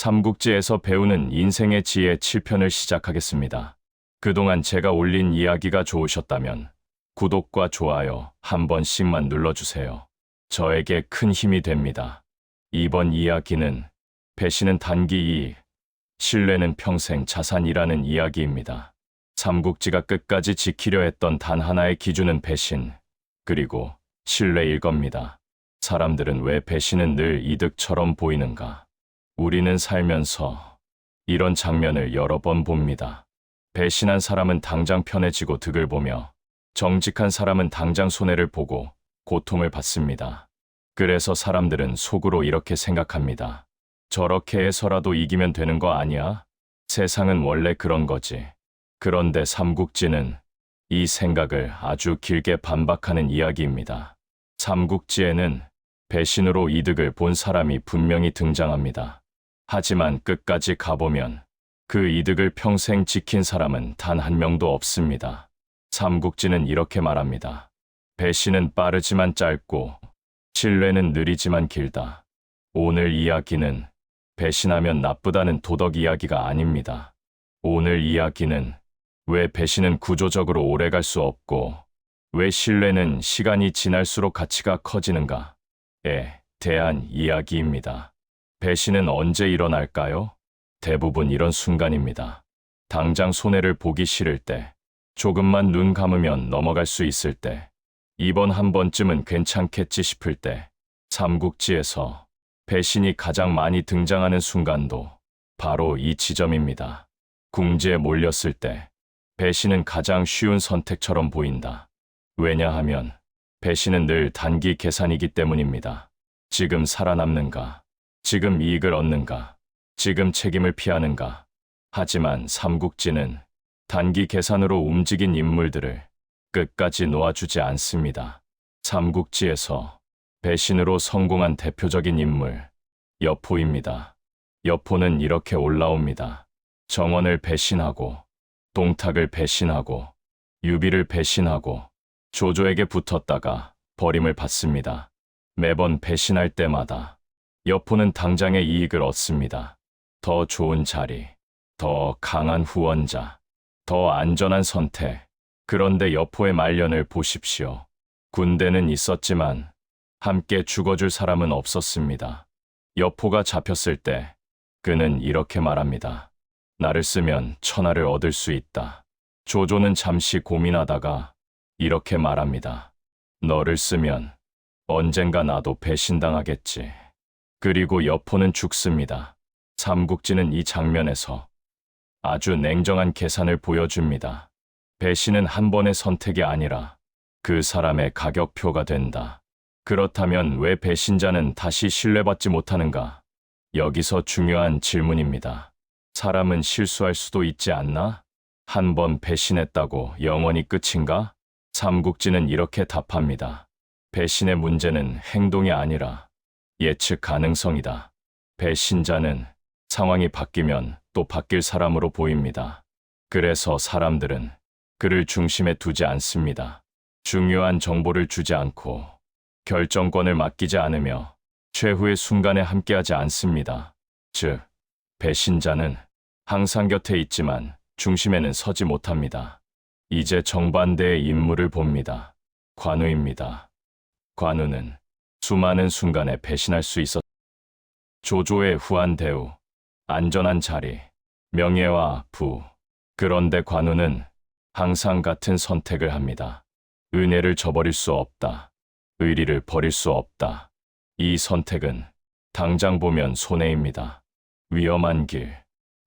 삼국지에서 배우는 인생의 지혜 7편을 시작하겠습니다. 그동안 제가 올린 이야기가 좋으셨다면 구독과 좋아요 한 번씩만 눌러주세요. 저에게 큰 힘이 됩니다. 이번 이야기는 배신은 단기 이익, 신뢰는 평생 자산이라는 이야기입니다. 삼국지가 끝까지 지키려 했던 단 하나의 기준은 배신, 그리고 신뢰일 겁니다. 사람들은 왜 배신은 늘 이득처럼 보이는가? 우리는 살면서 이런 장면을 여러 번 봅니다. 배신한 사람은 당장 편해지고 득을 보며 정직한 사람은 당장 손해를 보고 고통을 받습니다. 그래서 사람들은 속으로 이렇게 생각합니다. 저렇게 해서라도 이기면 되는 거 아니야? 세상은 원래 그런 거지. 그런데 삼국지는 이 생각을 아주 길게 반박하는 이야기입니다. 삼국지에는 배신으로 이득을 본 사람이 분명히 등장합니다. 하지만 끝까지 가보면 그 이득을 평생 지킨 사람은 단 한 명도 없습니다. 삼국지는 이렇게 말합니다. 배신은 빠르지만 짧고 신뢰는 느리지만 길다. 오늘 이야기는 배신하면 나쁘다는 도덕 이야기가 아닙니다. 오늘 이야기는 왜 배신은 구조적으로 오래갈 수 없고 왜 신뢰는 시간이 지날수록 가치가 커지는가에 대한 이야기입니다. 배신은 언제 일어날까요? 대부분 이런 순간입니다. 당장 손해를 보기 싫을 때, 조금만 눈 감으면 넘어갈 수 있을 때, 이번 한 번쯤은 괜찮겠지 싶을 때, 삼국지에서 배신이 가장 많이 등장하는 순간도 바로 이 지점입니다. 궁지에 몰렸을 때, 배신은 가장 쉬운 선택처럼 보인다. 왜냐하면 배신은 늘 단기 계산이기 때문입니다. 지금 살아남는가? 지금 이익을 얻는가? 지금 책임을 피하는가? 하지만 삼국지는 단기 계산으로 움직인 인물들을 끝까지 놓아주지 않습니다. 삼국지에서 배신으로 성공한 대표적인 인물, 여포입니다. 여포는 이렇게 올라옵니다. 정원을 배신하고, 동탁을 배신하고, 유비를 배신하고, 조조에게 붙었다가 버림을 받습니다. 매번 배신할 때마다 여포는 당장의 이익을 얻습니다. 더 좋은 자리, 더 강한 후원자, 더 안전한 선택. 그런데 여포의 말년을 보십시오. 군대는 있었지만 함께 죽어줄 사람은 없었습니다. 여포가 잡혔을 때 그는 이렇게 말합니다. 나를 쓰면 천하를 얻을 수 있다. 조조는 잠시 고민하다가 이렇게 말합니다. 너를 쓰면 언젠가 나도 배신당하겠지. 그리고 여포는 죽습니다. 삼국지는 이 장면에서 아주 냉정한 계산을 보여줍니다. 배신은 한 번의 선택이 아니라 그 사람의 가격표가 된다. 그렇다면 왜 배신자는 다시 신뢰받지 못하는가? 여기서 중요한 질문입니다. 사람은 실수할 수도 있지 않나? 한 번 배신했다고 영원히 끝인가? 삼국지는 이렇게 답합니다. 배신의 문제는 행동이 아니라 예측 가능성이다. 배신자는 상황이 바뀌면 또 바뀔 사람으로 보입니다. 그래서 사람들은 그를 중심에 두지 않습니다. 중요한 정보를 주지 않고 결정권을 맡기지 않으며 최후의 순간에 함께하지 않습니다. 즉, 배신자는 항상 곁에 있지만 중심에는 서지 못합니다. 이제 정반대의 인물을 봅니다. 관우입니다. 관우는 수많은 순간에 배신할 수 있었. 조조의 후한 대우, 안전한 자리, 명예와 부. 그런데 관우는 항상 같은 선택을 합니다. 은혜를 저버릴 수 없다. 의리를 버릴 수 없다. 이 선택은 당장 보면 손해입니다. 위험한 길,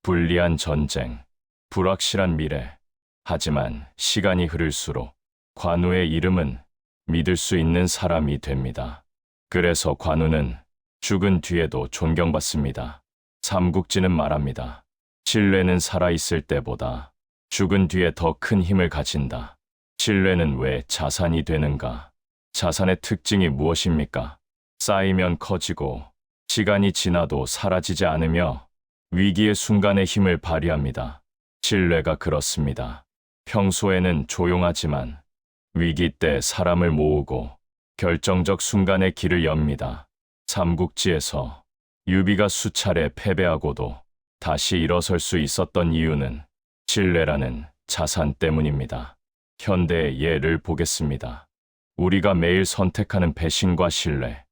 불리한 전쟁, 불확실한 미래. 하지만 시간이 흐를수록 관우의 이름은 믿을 수 있는 사람이 됩니다. 그래서 관우는 죽은 뒤에도 존경받습니다. 삼국지는 말합니다. 신뢰는 살아있을 때보다 죽은 뒤에 더 큰 힘을 가진다. 신뢰는 왜 자산이 되는가? 자산의 특징이 무엇입니까? 쌓이면 커지고 시간이 지나도 사라지지 않으며 위기의 순간에 힘을 발휘합니다. 신뢰가 그렇습니다. 평소에는 조용하지만 위기 때 사람을 모으고 결정적 순간에 길을 엽니다. 삼국지에서 유비가 수차례 패배하고도 다시 일어설 수 있었던 이유는 신뢰라는 자산 때문입니다. 현대의 예를 보겠습니다. 우리가 매일 선택하는 배신과 신뢰.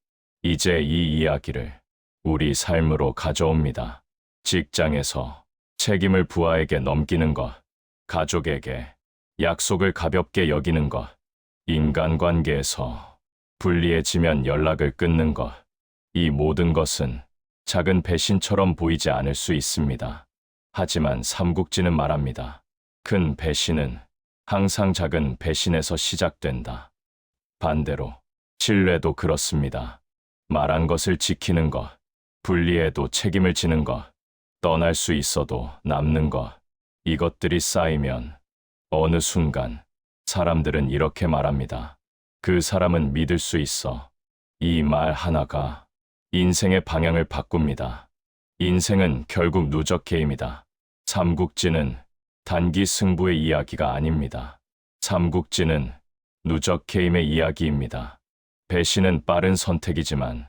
이제 이 이야기를 우리 삶으로 가져옵니다. 직장에서 책임을 부하에게 넘기는 것, 가족에게 약속을 가볍게 여기는 것, 인간관계에서 불리해지면 연락을 끊는 것, 이 모든 것은 작은 배신처럼 보이지 않을 수 있습니다. 하지만 삼국지는 말합니다. 큰 배신은 항상 작은 배신에서 시작된다. 반대로 신뢰도 그렇습니다. 말한 것을 지키는 것, 불리해도 책임을 지는 것, 떠날 수 있어도 남는 것, 이것들이 쌓이면 어느 순간 사람들은 이렇게 말합니다. 그 사람은 믿을 수 있어. 이 말 하나가 인생의 방향을 바꿉니다. 인생은 결국 누적 게임이다. 삼국지는 단기 승부의 이야기가 아닙니다. 삼국지는 누적 게임의 이야기입니다. 배신은 빠른 선택이지만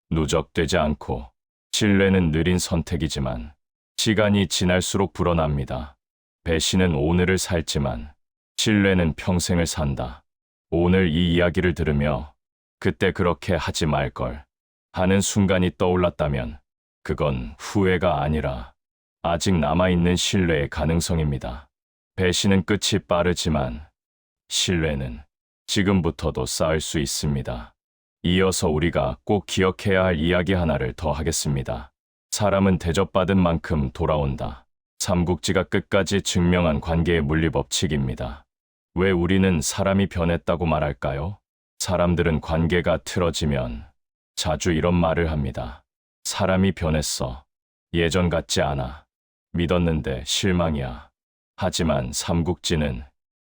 누적되지 않고, 신뢰는 느린 선택이지만 시간이 지날수록 불어납니다. 배신은 오늘을 살지만 신뢰는 평생을 산다. 오늘 이 이야기를 들으며 그때 그렇게 하지 말걸 하는 순간이 떠올랐다면 그건 후회가 아니라 아직 남아있는 신뢰의 가능성입니다. 배신은 끝이 빠르지만 신뢰는 지금부터도 쌓을 수 있습니다. 이어서 우리가 꼭 기억해야 할 이야기 하나를 더 하겠습니다. 사람은 대접받은 만큼 돌아온다. 삼국지가 끝까지 증명한 관계의 물리법칙입니다. 왜 우리는 사람이 변했다고 말할까요? 사람들은 관계가 틀어지면 자주 이런 말을 합니다. 사람이 변했어. 예전 같지 않아. 믿었는데 실망이야. 하지만 삼국지는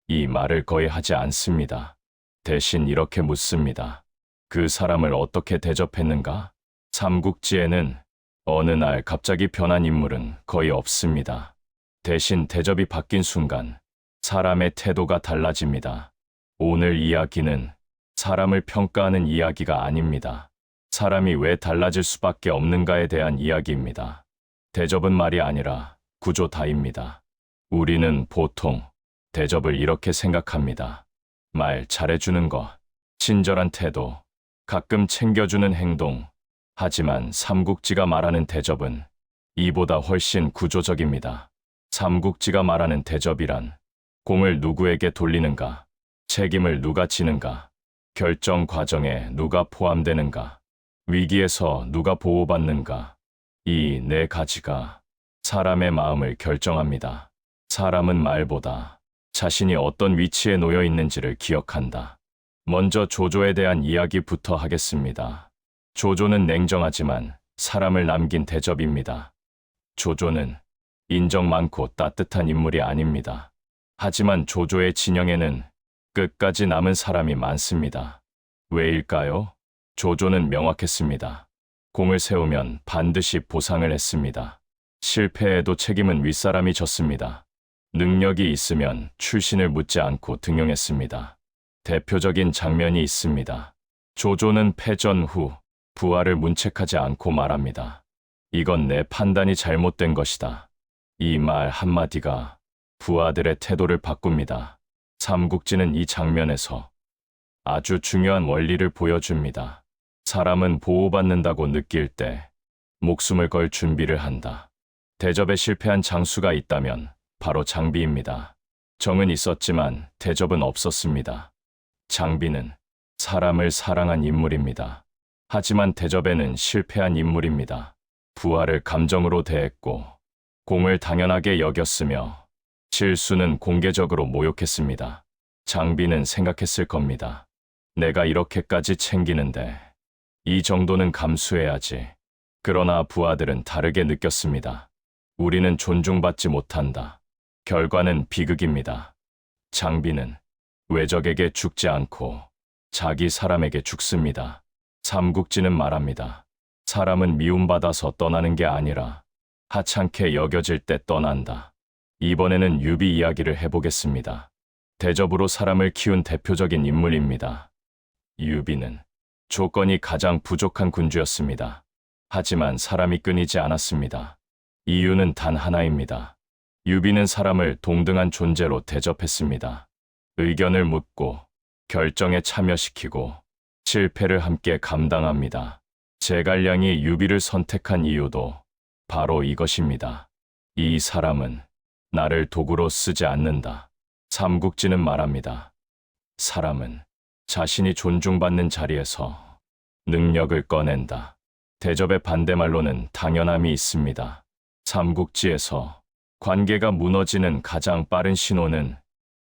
이 말을 거의 하지 않습니다. 대신 이렇게 묻습니다. 그 사람을 어떻게 대접했는가? 삼국지에는 어느 날 갑자기 변한 인물은 거의 없습니다. 대신 대접이 바뀐 순간 사람의 태도가 달라집니다. 오늘 이야기는 사람을 평가하는 이야기가 아닙니다. 사람이 왜 달라질 수밖에 없는가에 대한 이야기입니다. 대접은 말이 아니라 구조다입니다. 우리는 보통 대접을 이렇게 생각합니다. 말 잘해주는 것, 친절한 태도, 가끔 챙겨주는 행동. 하지만 삼국지가 말하는 대접은 이보다 훨씬 구조적입니다. 삼국지가 말하는 대접이란 공을 누구에게 돌리는가, 책임을 누가 지는가, 결정 과정에 누가 포함되는가, 위기에서 누가 보호받는가, 이 네 가지가 사람의 마음을 결정합니다. 사람은 말보다 자신이 어떤 위치에 놓여 있는지를 기억한다. 먼저 조조에 대한 이야기부터 하겠습니다. 조조는 냉정하지만 사람을 남긴 대접입니다. 조조는 인정 많고 따뜻한 인물이 아닙니다. 하지만 조조의 진영에는 끝까지 남은 사람이 많습니다. 왜일까요? 조조는 명확했습니다. 공을 세우면 반드시 보상을 했습니다. 실패에도 책임은 윗사람이 졌습니다. 능력이 있으면 출신을 묻지 않고 등용했습니다. 대표적인 장면이 있습니다. 조조는 패전 후 부하를 문책하지 않고 말합니다. 이건 내 판단이 잘못된 것이다. 이 말 한마디가 부하들의 태도를 바꿉니다. 삼국지는 이 장면에서 아주 중요한 원리를 보여줍니다. 사람은 보호받는다고 느낄 때 목숨을 걸 준비를 한다. 대접에 실패한 장수가 있다면 바로 장비입니다. 정은 있었지만 대접은 없었습니다. 장비는 사람을 사랑한 인물입니다. 하지만 대접에는 실패한 인물입니다. 부하를 감정으로 대했고 공을 당연하게 여겼으며 실수는 공개적으로 모욕했습니다. 장비는 생각했을 겁니다. 내가 이렇게까지 챙기는데 이 정도는 감수해야지. 그러나 부하들은 다르게 느꼈습니다. 우리는 존중받지 못한다. 결과는 비극입니다. 장비는 외적에게 죽지 않고 자기 사람에게 죽습니다. 삼국지는 말합니다. 사람은 미움받아서 떠나는 게 아니라 하찮게 여겨질 때 떠난다. 이번에는 유비 이야기를 해보겠습니다. 대접으로 사람을 키운 대표적인 인물입니다. 유비는 조건이 가장 부족한 군주였습니다. 하지만 사람이 끊이지 않았습니다. 이유는 단 하나입니다. 유비는 사람을 동등한 존재로 대접했습니다. 의견을 묻고 결정에 참여시키고 실패를 함께 감당합니다. 제갈량이 유비를 선택한 이유도 바로 이것입니다. 이 사람은 나를 도구로 쓰지 않는다. 삼국지는 말합니다. 사람은 자신이 존중받는 자리에서 능력을 꺼낸다. 대접의 반대말로는 당연함이 있습니다. 삼국지에서 관계가 무너지는 가장 빠른 신호는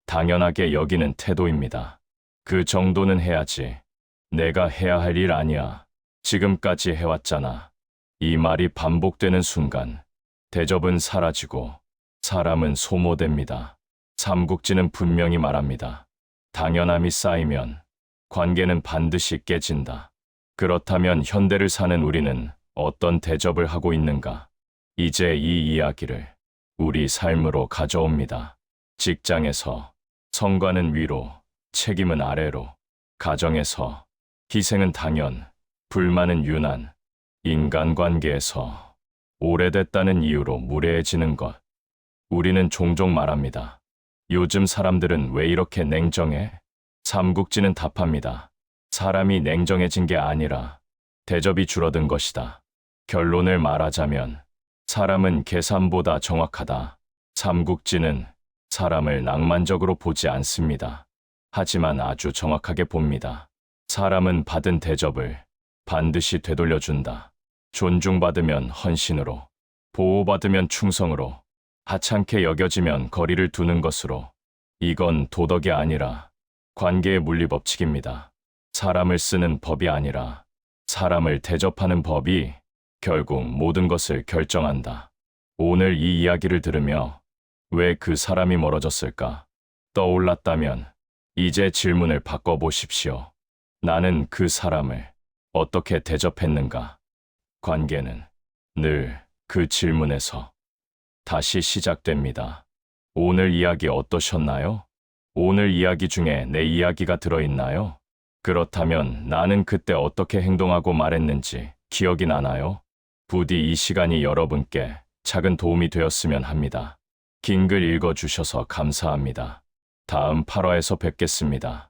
당연하게 여기는 태도입니다. 그 정도는 해야지. 내가 해야 할 일 아니야. 지금까지 해왔잖아. 이 말이 반복되는 순간 대접은 사라지고 사람은 소모됩니다. 삼국지는 분명히 말합니다. 당연함이 쌓이면 관계는 반드시 깨진다. 그렇다면 현대를 사는 우리는 어떤 대접을 하고 있는가? 이제 이 이야기를 우리 삶으로 가져옵니다. 직장에서 성과는 위로, 책임은 아래로, 가정에서 희생은 당연, 불만은 유난, 인간관계에서 오래됐다는 이유로 무례해지는 것. 우리는 종종 말합니다. 요즘 사람들은 왜 이렇게 냉정해? 삼국지는 답합니다. 사람이 냉정해진 게 아니라 대접이 줄어든 것이다. 결론을 말하자면 사람은 계산보다 정확하다. 삼국지는 사람을 낭만적으로 보지 않습니다. 하지만 아주 정확하게 봅니다. 사람은 받은 대접을 반드시 되돌려준다. 존중받으면 헌신으로, 보호받으면 충성으로, 하찮게 여겨지면 거리를 두는 것으로. 이건 도덕이 아니라 관계의 물리법칙입니다. 사람을 쓰는 법이 아니라 사람을 대접하는 법이 결국 모든 것을 결정한다. 오늘 이 이야기를 들으며 왜 그 사람이 멀어졌을까 떠올랐다면 이제 질문을 바꿔보십시오. 나는 그 사람을 어떻게 대접했는가? 관계는 늘 그 질문에서 다시 시작됩니다. 오늘 이야기 어떠셨나요? 오늘 이야기 중에 내 이야기가 들어있나요? 그렇다면 나는 그때 어떻게 행동하고 말했는지 기억이 나나요? 부디 이 시간이 여러분께 작은 도움이 되었으면 합니다. 긴 글 읽어주셔서 감사합니다. 다음 8화에서 뵙겠습니다.